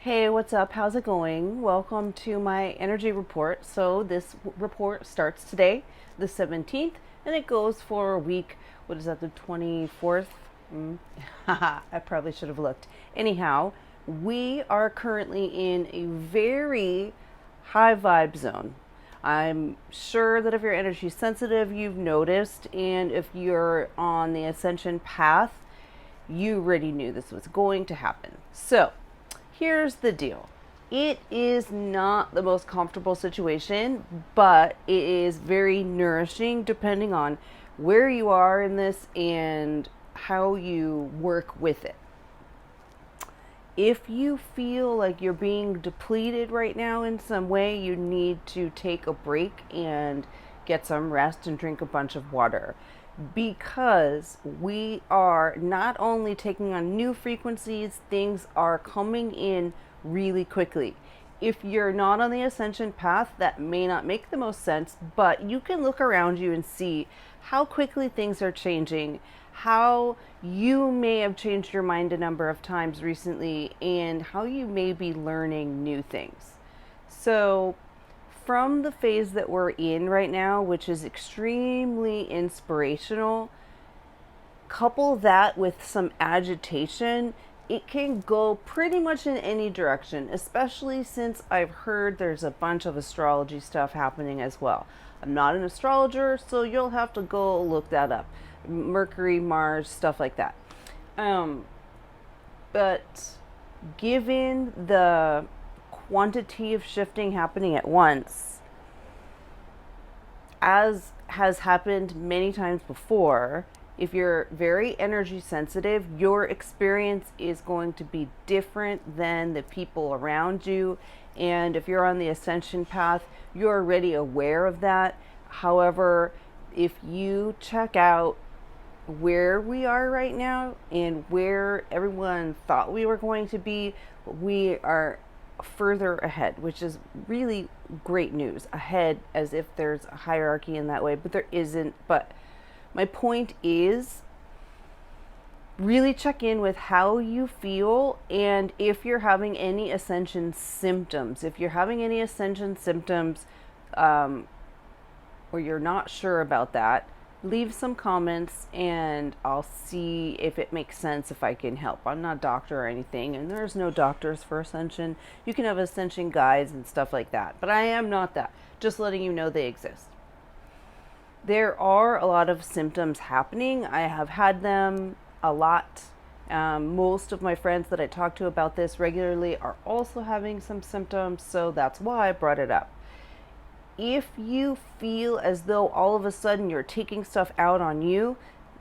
Hey, what's up? How's it going? Welcome to my energy report. So, this report starts today, the 17th, and it goes for a week. What is that, the 24th? Haha, I probably should have looked. Anyhow, we are currently in a very high vibe zone. I'm sure that if you're energy sensitive, you've noticed, and if you're on the Ascension path, you already knew this was going to happen. So, here's the deal. It is not the most comfortable situation, but it is very nourishing depending on where you are in this and how you work with it. If you feel like you're being depleted right now in some way, you need to take a break and get some rest and drink a bunch of water, because we are not only taking on new frequencies, things are coming in really quickly. If you're not on the ascension path, that may not make the most sense, but you can look around you and see how quickly things are changing, how you may have changed your mind a number of times recently, and how you may be learning new things. So, from the phase that we're in right now, which is extremely inspirational, couple that with some agitation, it can go pretty much in any direction, especially since I've heard there's a bunch of astrology stuff happening as well. I'm not an astrologer, so you'll have to go look that up. Mercury, Mars, stuff like that. Um, but given the quantity of shifting happening at once, as has happened many times before, if you're very energy sensitive, your experience is going to be different than the people around you. And if you're on the ascension path, you're already aware of that. However, if you check out where we are right now and where everyone thought we were going to be, we are further ahead, which is really great news. Ahead, as if there's a hierarchy in that way, but there isn't. But my point is, really check in with how you feel, and if you're having any ascension symptoms. If you're having any ascension symptoms, or you're not sure about that, leave some comments and I'll see if it makes sense, if I can help. I'm not a doctor or anything, and there's no doctors for Ascension. You can have Ascension guides and stuff like that, but I am not that. Just letting you know they exist. There are a lot of symptoms happening. I have had them a lot. Most of my friends that I talk to about this regularly are also having some symptoms, so that's why I brought it up. If you feel as though all of a sudden you're taking stuff out on you,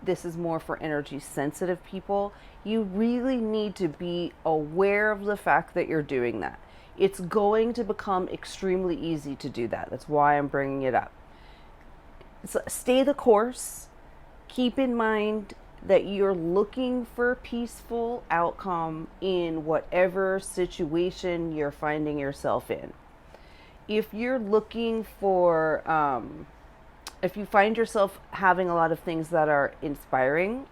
this is more for energy sensitive people. You really need to be aware of the fact that you're doing that. It's going to become extremely easy to do that. That's why I'm bringing it up. So stay the course. Keep in mind that you're looking for a peaceful outcome in whatever situation you're finding yourself in. If you're looking for, if you find yourself having a lot of things that are inspiring,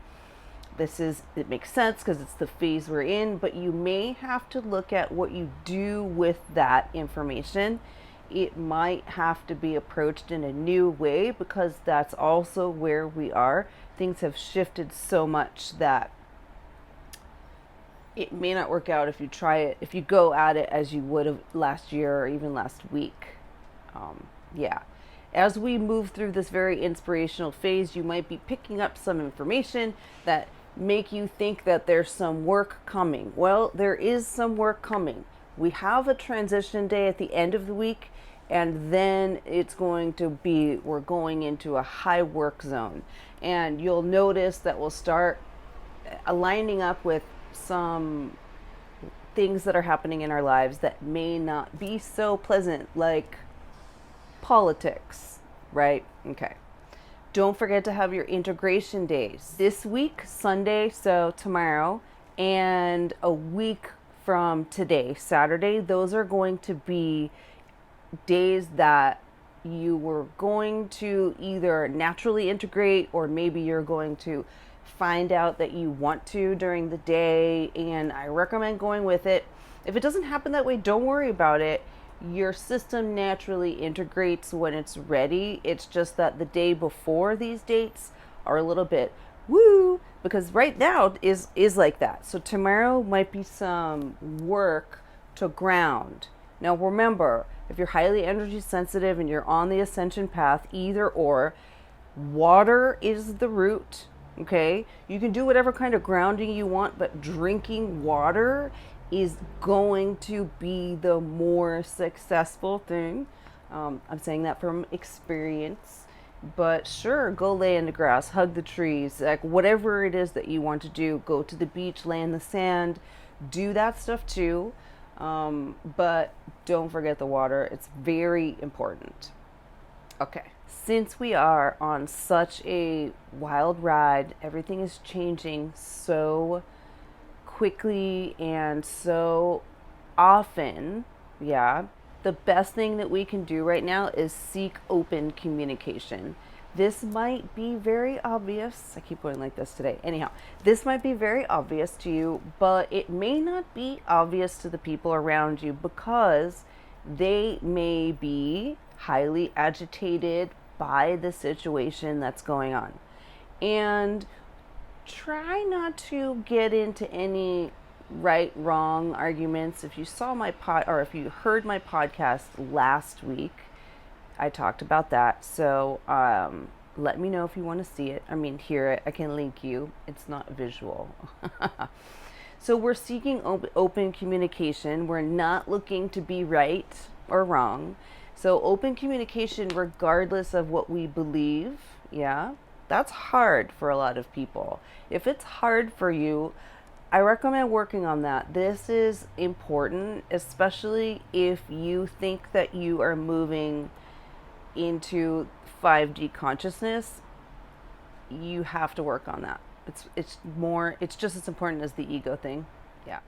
it makes sense because it's the phase we're in, but you may have to look at what you do with that information. It might have to be approached in a new way, because that's also where we are. Things have shifted so much that it may not work out if you try it, if you go at it as you would have last year or even last week. Yeah. As we move through this very inspirational phase, you might be picking up some information that make you think that there's some work coming. Well, there is some work coming. We have a transition day at the end of the week, and then we're going into a high work zone. And you'll notice that we'll start aligning up with some things that are happening in our lives that may not be so pleasant, like politics, right? Okay. Don't forget to have your integration days this week, Sunday, so tomorrow, and a week from today, Saturday. Those are going to be days that you were going to either naturally integrate, or maybe you're going to find out that you want to during the day, and I recommend going with it. If it doesn't happen that way, don't worry about it. Your system naturally integrates when it's ready. It's just that the day before these dates are a little bit woo, because right now is like that. So tomorrow might be some work to ground. Now remember, if you're highly energy sensitive and you're on the ascension path, either or, water is the root. Okay, you can do whatever kind of grounding you want, but drinking water is going to be the more successful thing. I'm saying that from experience, but sure, go lay in the grass, hug the trees, like whatever it is that you want to do. Go to the beach, lay in the sand, do that stuff too. But don't forget the water, it's very important. Okay. Since we are on such a wild ride, everything is changing so quickly and so often, yeah, the best thing that we can do right now is seek open communication. This might be very obvious. I keep going like this today. Anyhow, this might be very obvious to you, but it may not be obvious to the people around you because they may be highly agitated by the situation that's going on. And try not to get into any right wrong arguments. If you saw my or if you heard my podcast last week, I talked about that. So let me know if you want to see it. I mean, hear it. I can link you. It's not visual. So we're seeking open communication. We're not looking to be right or wrong. So open communication regardless of what we believe, yeah, that's hard for a lot of people. If it's hard for you, I recommend working on that. This is important, especially if you think that you are moving into 5D consciousness. You have to work on that. It's just as important as the ego thing. Yeah.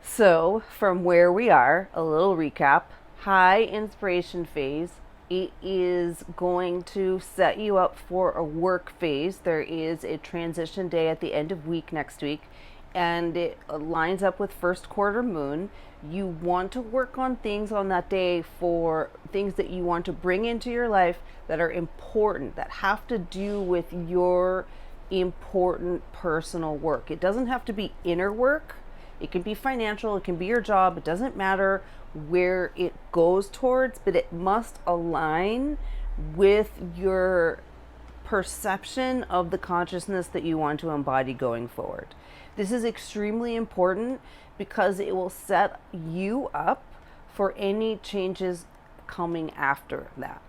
So, from where we are, a little recap. High inspiration phase, it is going to set you up for a work phase. There is a transition day at the end of week next week, and it lines up with first quarter moon. You want to work on things on that day for things that you want to bring into your life that are important, that have to do with your important personal work. It doesn't have to be inner work. It can be financial, it can be your job, it doesn't matter where it goes towards, but it must align with your perception of the consciousness that you want to embody going forward. This is extremely important because it will set you up for any changes coming after that.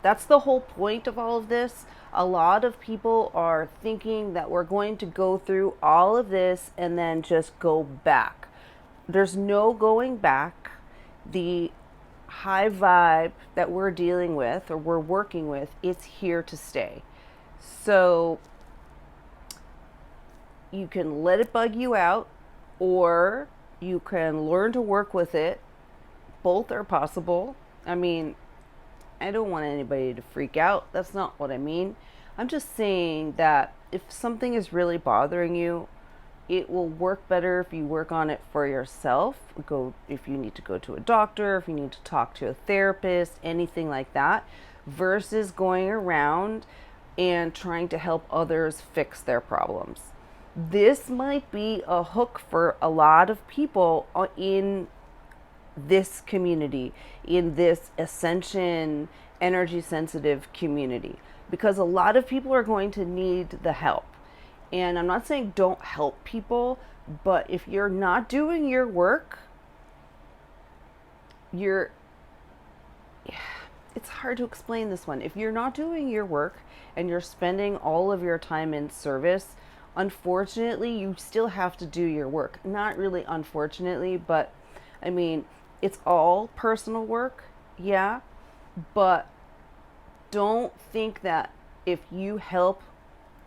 That's the whole point of all of this. A lot of people are thinking that we're going to go through all of this and then just go back. There's no going back. The high vibe that we're dealing with or we're working with is here to stay. So you can let it bug you out, or you can learn to work with it. Both are possible. I mean, I don't want anybody to freak out. That's not what I mean. I'm just saying that if something is really bothering you, it will work better if you work on it for yourself. If you need to go to a doctor, if you need to talk to a therapist, anything like that, versus going around and trying to help others fix their problems. This might be a hook for a lot of people in this community, in this Ascension energy sensitive community, because a lot of people are going to need the help. And I'm not saying don't help people, but if you're not doing your work, it's hard to explain this one. If you're not doing your work and you're spending all of your time in service, unfortunately, you still have to do your work. Not really unfortunately, but I mean, it's all personal work, yeah, but don't think that if you help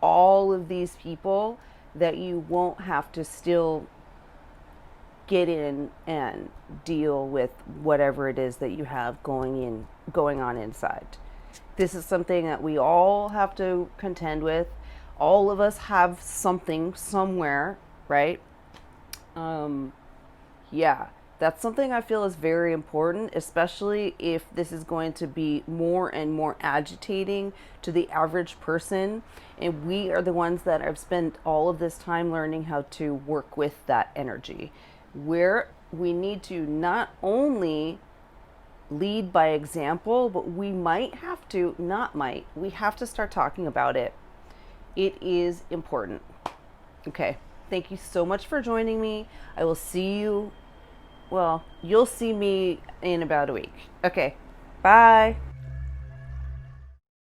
all of these people that you won't have to still get in and deal with whatever it is that you have going on inside. This is something that we all have to contend with. All of us have something somewhere, right? Yeah, that's something I feel is very important, especially if this is going to be more and more agitating to the average person. And we are the ones that have spent all of this time learning how to work with that energy. Where we need to not only lead by example, but we might have to, not might, we have to start talking about it. It is important. Okay. Thank you so much for joining me. I will see you, well, you'll see me in about a week. Okay. Bye.